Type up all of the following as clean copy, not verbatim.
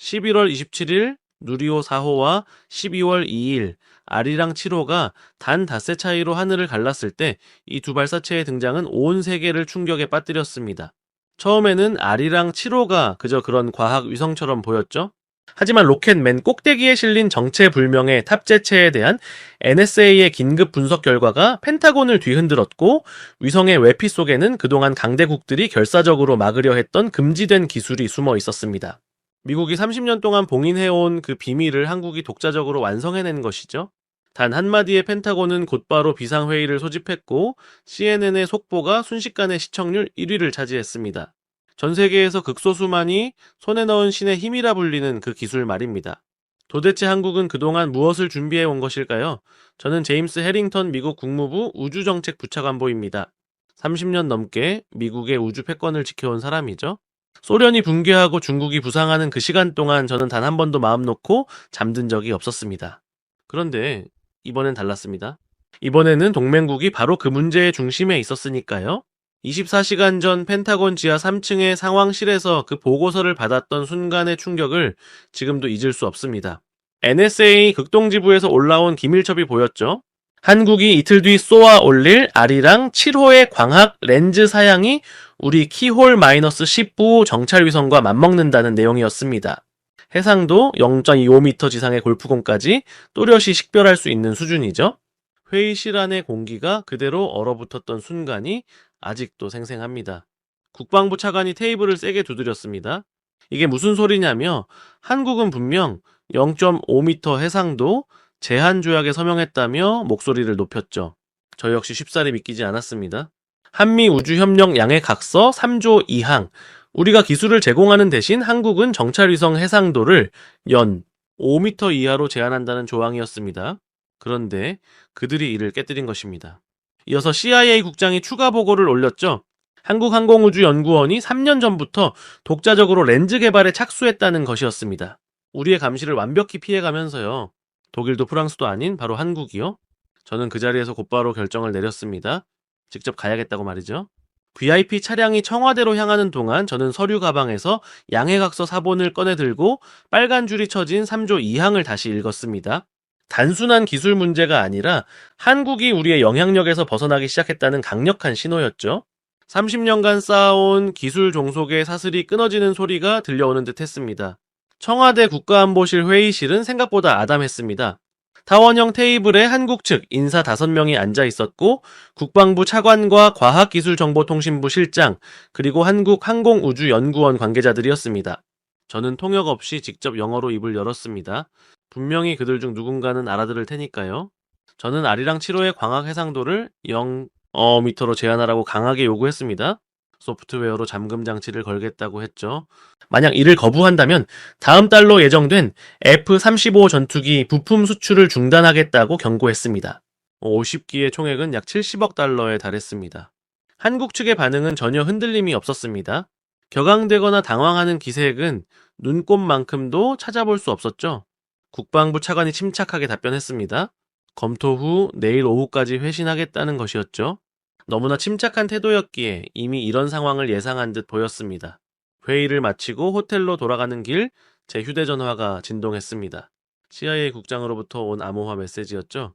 11월 27일 누리호 4호와 12월 2일 아리랑 7호가 단 닷새 차이로 하늘을 갈랐을 때 이 두 발사체의 등장은 온 세계를 충격에 빠뜨렸습니다. 처음에는 아리랑 7호가 그저 그런 과학 위성처럼 보였죠. 하지만 로켓 맨 꼭대기에 실린 정체불명의 탑재체에 대한 NSA의 긴급 분석 결과가 펜타곤을 뒤흔들었고, 위성의 외피 속에는 그동안 강대국들이 결사적으로 막으려 했던 금지된 기술이 숨어 있었습니다. 미국이 30년 동안 봉인해온 그 비밀을 한국이 독자적으로 완성해낸 것이죠. 단 한마디의 펜타곤은 곧바로 비상회의를 소집했고, CNN의 속보가 순식간에 시청률 1위를 차지했습니다. 전 세계에서 극소수만이 손에 넣은 신의 힘이라 불리는 그 기술 말입니다. 도대체 한국은 그동안 무엇을 준비해 온 것일까요? 저는 제임스 해링턴 미국 국무부 우주정책 부차관보입니다. 30년 넘게 미국의 우주 패권을 지켜온 사람이죠. 소련이 붕괴하고 중국이 부상하는 그 시간 동안 저는 단 한 번도 마음 놓고 잠든 적이 없었습니다. 그런데 이번엔 달랐습니다. 이번에는 동맹국이 바로 그 문제의 중심에 있었으니까요. 24시간 전 펜타곤 지하 3층의 상황실에서 그 보고서를 받았던 순간의 충격을 지금도 잊을 수 없습니다. NSA 극동지부에서 올라온 기밀첩이 보였죠. 한국이 이틀 뒤 쏘아 올릴 아리랑 7호의 광학 렌즈 사양이 우리 키홀-10부 정찰위성과 맞먹는다는 내용이었습니다. 해상도 0.25m 지상의 골프공까지 또렷이 식별할 수 있는 수준이죠. 회의실 안의 공기가 그대로 얼어붙었던 순간이 아직도 생생합니다. 국방부 차관이 테이블을 세게 두드렸습니다. 이게 무슨 소리냐며, 한국은 분명 0.5m 해상도 제한조약에 서명했다며 목소리를 높였죠. 저 역시 쉽사리 믿기지 않았습니다. 한미우주협력 양해각서 3조 2항, 우리가 기술을 제공하는 대신 한국은 정찰위성 해상도를 연 5m 이하로 제한한다는 조항이었습니다. 그런데 그들이 이를 깨뜨린 것입니다. 이어서 CIA 국장이 추가 보고를 올렸죠. 한국항공우주연구원이 3년 전부터 독자적으로 렌즈 개발에 착수했다는 것이었습니다. 우리의 감시를 완벽히 피해가면서요. 독일도 프랑스도 아닌 바로 한국이요. 저는 그 자리에서 곧바로 결정을 내렸습니다. 직접 가야겠다고 말이죠. VIP 차량이 청와대로 향하는 동안 저는 서류 가방에서 양해각서 사본을 꺼내 들고 빨간 줄이 쳐진 3조 2항을 다시 읽었습니다. 단순한 기술 문제가 아니라 한국이 우리의 영향력에서 벗어나기 시작했다는 강력한 신호였죠. 30년간 쌓아온 기술 종속의 사슬이 끊어지는 소리가 들려오는 듯 했습니다. 청와대 국가안보실 회의실은 생각보다 아담했습니다. 타원형 테이블에 한국 측 인사 5명이 앉아 있었고, 국방부 차관과 과학기술정보통신부 실장, 그리고 한국항공우주연구원 관계자들이었습니다. 저는 통역 없이 직접 영어로 입을 열었습니다. 분명히 그들 중 누군가는 알아들을 테니까요. 저는 아리랑 7호의 광학 해상도를 0m로 제한하라고 강하게 요구했습니다. 소프트웨어로 잠금 장치를 걸겠다고 했죠. 만약 이를 거부한다면 다음 달로 예정된 F-35 전투기 부품 수출을 중단하겠다고 경고했습니다. 50기의 총액은 약 70억 달러에 달했습니다. 한국 측의 반응은 전혀 흔들림이 없었습니다. 격앙되거나 당황하는 기색은 눈꼽만큼도 찾아볼 수 없었죠. 국방부 차관이 침착하게 답변했습니다. 검토 후 내일 오후까지 회신하겠다는 것이었죠. 너무나 침착한 태도였기에 이미 이런 상황을 예상한 듯 보였습니다. 회의를 마치고 호텔로 돌아가는 길, 제 휴대전화가 진동했습니다. CIA 국장으로부터 온 암호화 메시지였죠.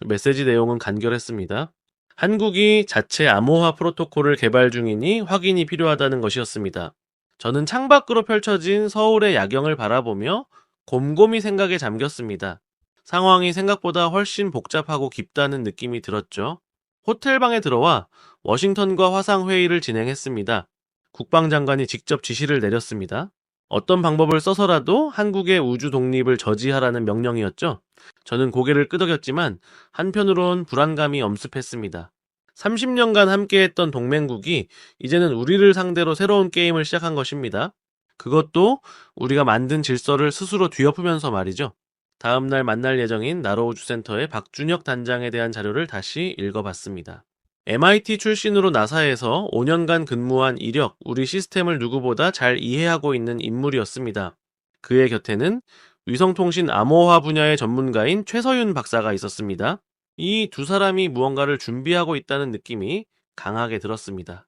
메시지 내용은 간결했습니다. 한국이 자체 암호화 프로토콜을 개발 중이니 확인이 필요하다는 것이었습니다. 저는 창밖으로 펼쳐진 서울의 야경을 바라보며 곰곰이 생각에 잠겼습니다. 상황이 생각보다 훨씬 복잡하고 깊다는 느낌이 들었죠. 호텔방에 들어와 워싱턴과 화상회의를 진행했습니다. 국방장관이 직접 지시를 내렸습니다. 어떤 방법을 써서라도 한국의 우주 독립을 저지하라는 명령이었죠. 저는 고개를 끄덕였지만 한편으론 불안감이 엄습했습니다. 30년간 함께했던 동맹국이 이제는 우리를 상대로 새로운 게임을 시작한 것입니다. 그것도 우리가 만든 질서를 스스로 뒤엎으면서 말이죠. 다음날 만날 예정인 나로우주센터의 박준혁 단장에 대한 자료를 다시 읽어봤습니다. MIT 출신으로 나사에서 5년간 근무한 이력, 우리 시스템을 누구보다 잘 이해하고 있는 인물이었습니다. 그의 곁에는 위성통신 암호화 분야의 전문가인 최서윤 박사가 있었습니다. 이 두 사람이 무언가를 준비하고 있다는 느낌이 강하게 들었습니다.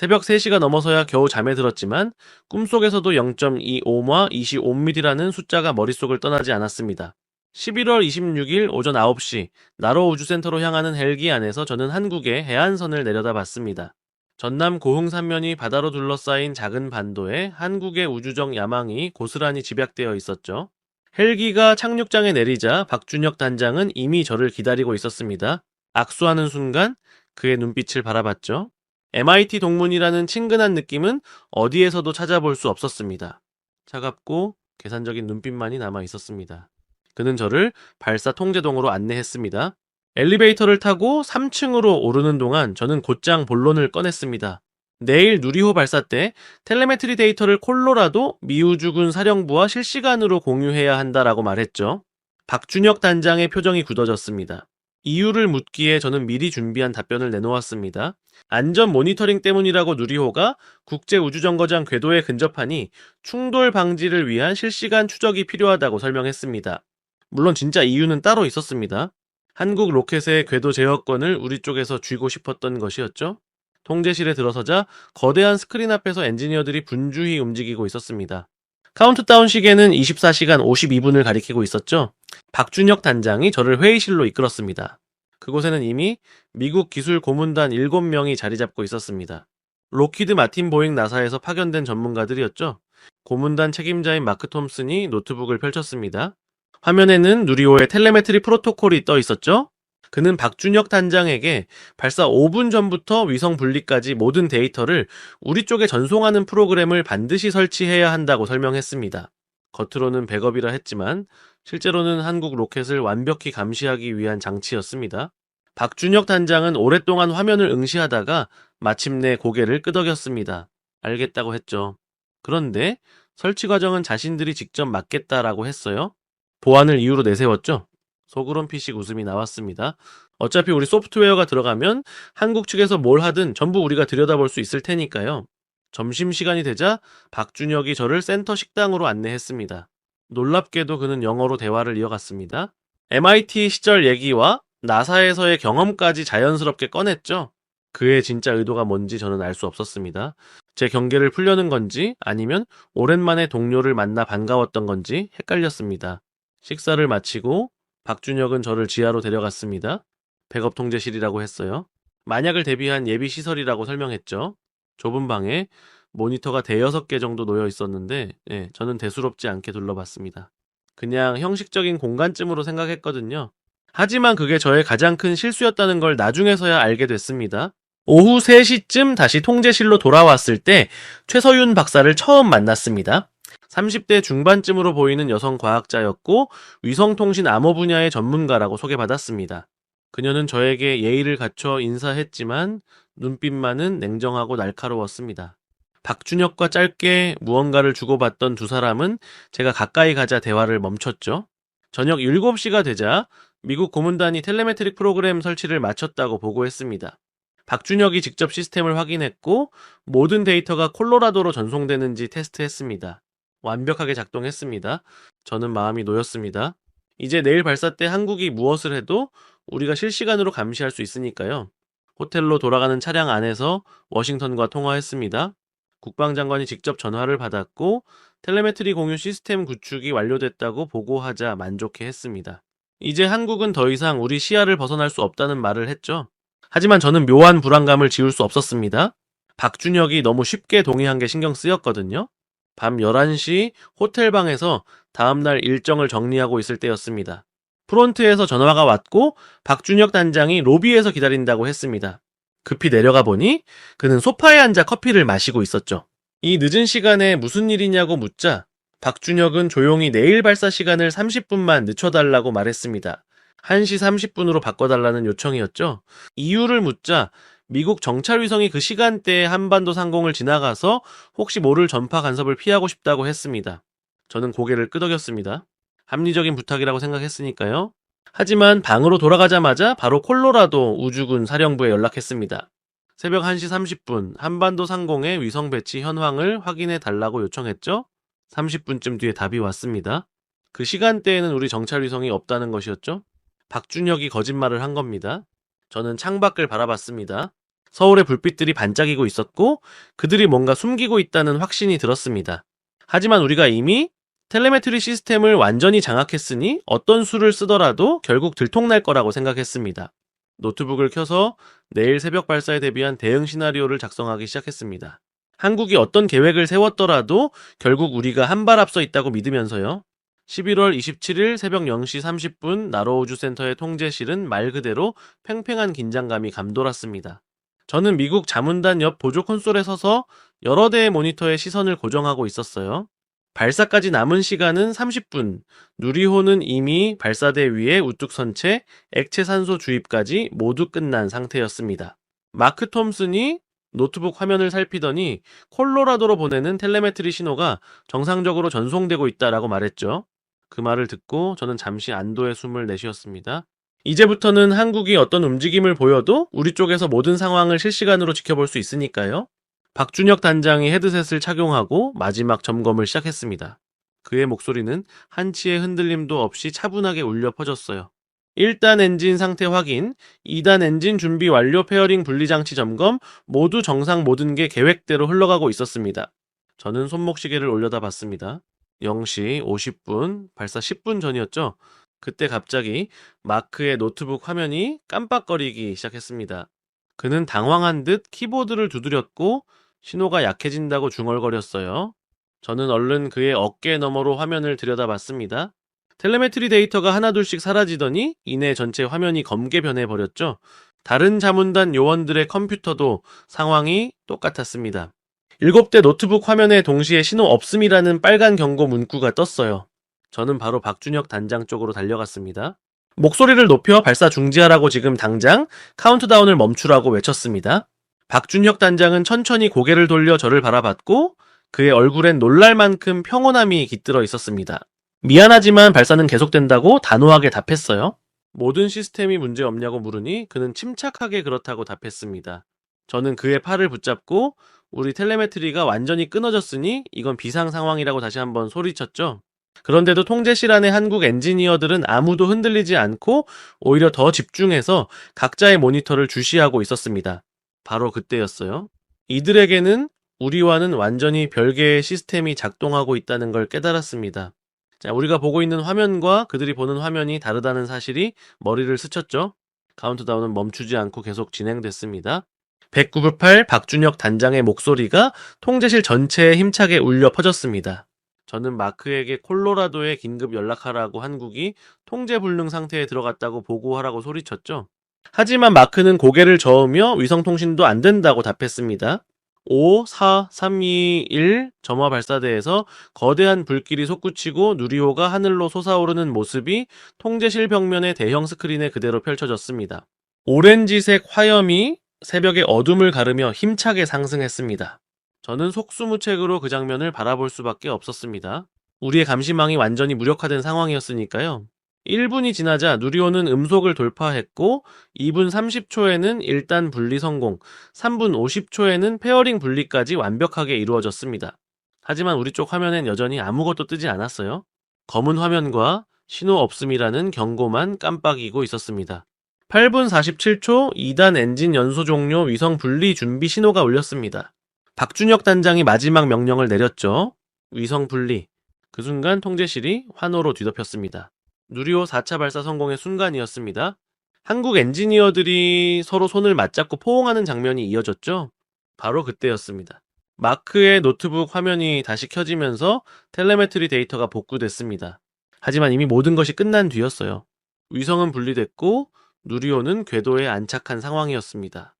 새벽 3시가 넘어서야 겨우 잠에 들었지만 꿈속에서도 0.25마 25mm라는 숫자가 머릿속을 떠나지 않았습니다. 11월 26일 오전 9시 나로 우주센터로 향하는 헬기 안에서 저는 한국의 해안선을 내려다봤습니다. 전남 고흥산면이 바다로 둘러싸인 작은 반도에 한국의 우주정 야망이 고스란히 집약되어 있었죠. 헬기가 착륙장에 내리자 박준혁 단장은 이미 저를 기다리고 있었습니다. 악수하는 순간 그의 눈빛을 바라봤죠. MIT 동문이라는 친근한 느낌은 어디에서도 찾아볼 수 없었습니다. 차갑고 계산적인 눈빛만이 남아 있었습니다. 그는 저를 발사 통제동으로 안내했습니다. 엘리베이터를 타고 3층으로 오르는 동안 저는 곧장 본론을 꺼냈습니다. 내일 누리호 발사 때 텔레메트리 데이터를 콜로라도 미우주군 사령부와 실시간으로 공유해야 한다라고 말했죠. 박준혁 단장의 표정이 굳어졌습니다. 이유를 묻기에 저는 미리 준비한 답변을 내놓았습니다. 안전 모니터링 때문이라고 누리호가 국제우주정거장 궤도에 근접하니 충돌 방지를 위한 실시간 추적이 필요하다고 설명했습니다. 물론 진짜 이유는 따로 있었습니다. 한국 로켓의 궤도 제어권을 우리 쪽에서 쥐고 싶었던 것이었죠. 통제실에 들어서자 거대한 스크린 앞에서 엔지니어들이 분주히 움직이고 있었습니다. 카운트다운 시계는 24시간 52분을 가리키고 있었죠. 박준혁 단장이 저를 회의실로 이끌었습니다. 그곳에는 이미 미국 기술 고문단 7명이 자리 잡고 있었습니다. 로키드 마틴 보잉 나사에서 파견된 전문가들이었죠. 고문단 책임자인 마크 톰슨이 노트북을 펼쳤습니다. 화면에는 누리호의 텔레메트리 프로토콜이 떠 있었죠. 그는 박준혁 단장에게 발사 5분 전부터 위성 분리까지 모든 데이터를 우리 쪽에 전송하는 프로그램을 반드시 설치해야 한다고 설명했습니다. 겉으로는 백업이라 했지만 실제로는 한국 로켓을 완벽히 감시하기 위한 장치였습니다. 박준혁 단장은 오랫동안 화면을 응시하다가 마침내 고개를 끄덕였습니다. 알겠다고 했죠. 그런데 설치 과정은 자신들이 직접 맡겠다라고 했어요. 보안을 이유로 내세웠죠. 속으론 피식 웃음이 나왔습니다. 어차피 우리 소프트웨어가 들어가면 한국 측에서 뭘 하든 전부 우리가 들여다볼 수 있을 테니까요. 점심시간이 되자 박준혁이 저를 센터 식당으로 안내했습니다. 놀랍게도 그는 영어로 대화를 이어갔습니다. MIT 시절 얘기와 나사에서의 경험까지 자연스럽게 꺼냈죠. 그의 진짜 의도가 뭔지 저는 알 수 없었습니다. 제 경계를 풀려는 건지 아니면 오랜만에 동료를 만나 반가웠던 건지 헷갈렸습니다. 식사를 마치고 박준혁은 저를 지하로 데려갔습니다. 백업 통제실이라고 했어요. 만약을 대비한 예비 시설이라고 설명했죠. 좁은 방에 모니터가 대여섯 개 정도 놓여 있었는데 저는 대수롭지 않게 둘러봤습니다. 그냥 형식적인 공간쯤으로 생각했거든요. 하지만 그게 저의 가장 큰 실수였다는 걸 나중에서야 알게 됐습니다. 오후 3시쯤 다시 통제실로 돌아왔을 때 최서윤 박사를 처음 만났습니다. 30대 중반쯤으로 보이는 여성 과학자였고 위성통신 암호 분야의 전문가라고 소개받았습니다. 그녀는 저에게 예의를 갖춰 인사했지만 눈빛만은 냉정하고 날카로웠습니다. 박준혁과 짧게 무언가를 주고받던 두 사람은 제가 가까이 가자 대화를 멈췄죠. 저녁 7시가 되자 미국 고문단이 텔레메트릭 프로그램 설치를 마쳤다고 보고했습니다. 박준혁이 직접 시스템을 확인했고 모든 데이터가 콜로라도로 전송되는지 테스트했습니다. 완벽하게 작동했습니다. 저는 마음이 놓였습니다. 이제 내일 발사 때 한국이 무엇을 해도 우리가 실시간으로 감시할 수 있으니까요. 호텔로 돌아가는 차량 안에서 워싱턴과 통화했습니다. 국방장관이 직접 전화를 받았고 텔레메트리 공유 시스템 구축이 완료됐다고 보고하자 만족해했습니다. 이제 한국은 더 이상 우리 시야를 벗어날 수 없다는 말을 했죠. 하지만 저는 묘한 불안감을 지울 수 없었습니다. 박준혁이 너무 쉽게 동의한 게 신경 쓰였거든요. 밤 11시 호텔방에서 다음날 일정을 정리하고 있을 때였습니다. 프론트에서 전화가 왔고 박준혁 단장이 로비에서 기다린다고 했습니다. 급히 내려가 보니 그는 소파에 앉아 커피를 마시고 있었죠. 이 늦은 시간에 무슨 일이냐고 묻자 박준혁은 조용히 내일 발사 시간을 30분만 늦춰달라고 말했습니다. 1시 30분으로 바꿔달라는 요청이었죠. 이유를 묻자 미국 정찰위성이 그 시간대에 한반도 상공을 지나가서 혹시 모를 전파 간섭을 피하고 싶다고 했습니다. 저는 고개를 끄덕였습니다. 합리적인 부탁이라고 생각했으니까요. 하지만 방으로 돌아가자마자 바로 콜로라도 우주군 사령부에 연락했습니다. 새벽 1시 30분 한반도 상공의 위성 배치 현황을 확인해 달라고 요청했죠. 30분쯤 뒤에 답이 왔습니다. 그 시간대에는 우리 정찰위성이 없다는 것이었죠. 박준혁이 거짓말을 한 겁니다. 저는 창밖을 바라봤습니다. 서울의 불빛들이 반짝이고 있었고 그들이 뭔가 숨기고 있다는 확신이 들었습니다. 하지만 우리가 이미 텔레메트리 시스템을 완전히 장악했으니 어떤 수를 쓰더라도 결국 들통날 거라고 생각했습니다. 노트북을 켜서 내일 새벽 발사에 대비한 대응 시나리오를 작성하기 시작했습니다. 한국이 어떤 계획을 세웠더라도 결국 우리가 한 발 앞서 있다고 믿으면서요. 11월 27일 새벽 0시 30분 나로우주센터의 통제실은 말 그대로 팽팽한 긴장감이 감돌았습니다. 저는 미국 자문단 옆 보조 콘솔에 서서 여러 대의 모니터에 시선을 고정하고 있었어요. 발사까지 남은 시간은 30분. 누리호는 이미 발사대 위에 우뚝 선 채 액체 산소 주입까지 모두 끝난 상태였습니다. 마크 톰슨이 노트북 화면을 살피더니 콜로라도로 보내는 텔레메트리 신호가 정상적으로 전송되고 있다라고 말했죠. 그 말을 듣고 저는 잠시 안도의 숨을 내쉬었습니다. 이제부터는 한국이 어떤 움직임을 보여도 우리 쪽에서 모든 상황을 실시간으로 지켜볼 수 있으니까요. 박준혁 단장이 헤드셋을 착용하고 마지막 점검을 시작했습니다. 그의 목소리는 한치의 흔들림도 없이 차분하게 울려 퍼졌어요. 1단 엔진 상태 확인, 2단 엔진 준비 완료 페어링 분리장치 점검, 모두 정상 모든 게 계획대로 흘러가고 있었습니다. 저는 손목시계를 올려다 봤습니다. 0시 50분, 발사 10분 전이었죠. 그때 갑자기 마크의 노트북 화면이 깜빡거리기 시작했습니다. 그는 당황한 듯 키보드를 두드렸고 신호가 약해진다고 중얼거렸어요. 저는 얼른 그의 어깨 너머로 화면을 들여다봤습니다. 텔레메트리 데이터가 하나둘씩 사라지더니 이내 전체 화면이 검게 변해버렸죠. 다른 자문단 요원들의 컴퓨터도 상황이 똑같았습니다. 7대 노트북 화면에 동시에 신호 없음이라는 빨간 경고 문구가 떴어요. 저는 바로 박준혁 단장 쪽으로 달려갔습니다. 목소리를 높여 발사 중지하라고 지금 당장 카운트다운을 멈추라고 외쳤습니다. 박준혁 단장은 천천히 고개를 돌려 저를 바라봤고 그의 얼굴엔 놀랄 만큼 평온함이 깃들어 있었습니다. 미안하지만 발사는 계속된다고 단호하게 답했어요. 모든 시스템이 문제 없냐고 물으니 그는 침착하게 그렇다고 답했습니다. 저는 그의 팔을 붙잡고 우리 텔레메트리가 완전히 끊어졌으니 이건 비상 상황이라고 다시 한번 소리쳤죠. 그런데도 통제실 안의 한국 엔지니어들은 아무도 흔들리지 않고 오히려 더 집중해서 각자의 모니터를 주시하고 있었습니다. 바로 그때였어요. 이들에게는 우리와는 완전히 별개의 시스템이 작동하고 있다는 걸 깨달았습니다. 자, 우리가 보고 있는 화면과 그들이 보는 화면이 다르다는 사실이 머리를 스쳤죠. 카운트다운은 멈추지 않고 계속 진행됐습니다. 109.8 박준혁 단장의 목소리가 통제실 전체에 힘차게 울려 퍼졌습니다. 저는 마크에게 콜로라도에 긴급 연락하라고 한국이 통제불능 상태에 들어갔다고 보고하라고 소리쳤죠. 하지만 마크는 고개를 저으며 위성통신도 안 된다고 답했습니다. 5, 4, 3, 2, 1 점화 발사대에서 거대한 불길이 솟구치고 누리호가 하늘로 솟아오르는 모습이 통제실 벽면의 대형 스크린에 그대로 펼쳐졌습니다. 오렌지색 화염이 새벽의 어둠을 가르며 힘차게 상승했습니다. 저는 속수무책으로 그 장면을 바라볼 수밖에 없었습니다. 우리의 감시망이 완전히 무력화된 상황이었으니까요. 1분이 지나자 누리호는 음속을 돌파했고 2분 30초에는 1단 분리 성공, 3분 50초에는 페어링 분리까지 완벽하게 이루어졌습니다. 하지만 우리 쪽 화면엔 여전히 아무것도 뜨지 않았어요. 검은 화면과 신호 없음이라는 경고만 깜빡이고 있었습니다. 8분 47초 2단 엔진 연소 종료 위성 분리 준비 신호가 울렸습니다. 박준혁 단장이 마지막 명령을 내렸죠. 위성 분리. 그 순간 통제실이 환호로 뒤덮였습니다. 누리호 4차 발사 성공의 순간이었습니다. 한국 엔지니어들이 서로 손을 맞잡고 포옹하는 장면이 이어졌죠. 바로 그때였습니다. 마크의 노트북 화면이 다시 켜지면서 텔레메트리 데이터가 복구됐습니다. 하지만 이미 모든 것이 끝난 뒤였어요. 위성은 분리됐고 누리호는 궤도에 안착한 상황이었습니다.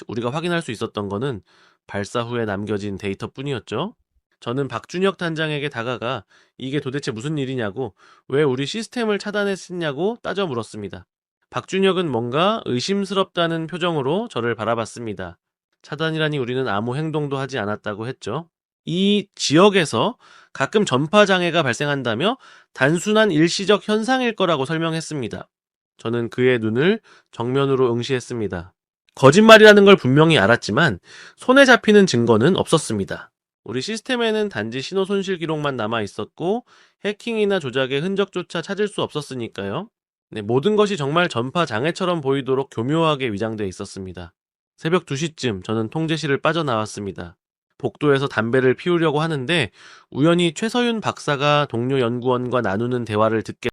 우리가 확인할 수 있었던 거는 발사 후에 남겨진 데이터뿐이었죠. 저는 박준혁 단장에게 다가가 이게 도대체 무슨 일이냐고, 왜 우리 시스템을 차단했냐고 따져 물었습니다. 박준혁은 뭔가 의심스럽다는 표정으로 저를 바라봤습니다. 차단이라니 우리는 아무 행동도 하지 않았다고 했죠. 이 지역에서 가끔 전파 장애가 발생한다며 단순한 일시적 현상일 거라고 설명했습니다. 저는 그의 눈을 정면으로 응시했습니다. 거짓말이라는 걸 분명히 알았지만 손에 잡히는 증거는 없었습니다. 우리 시스템에는 단지 신호 손실 기록만 남아 있었고 해킹이나 조작의 흔적조차 찾을 수 없었으니까요. 네, 모든 것이 정말 전파 장애처럼 보이도록 교묘하게 위장되어 있었습니다. 새벽 2시쯤 저는 통제실을 빠져나왔습니다. 복도에서 담배를 피우려고 하는데 우연히 최서윤 박사가 동료 연구원과 나누는 대화를 듣게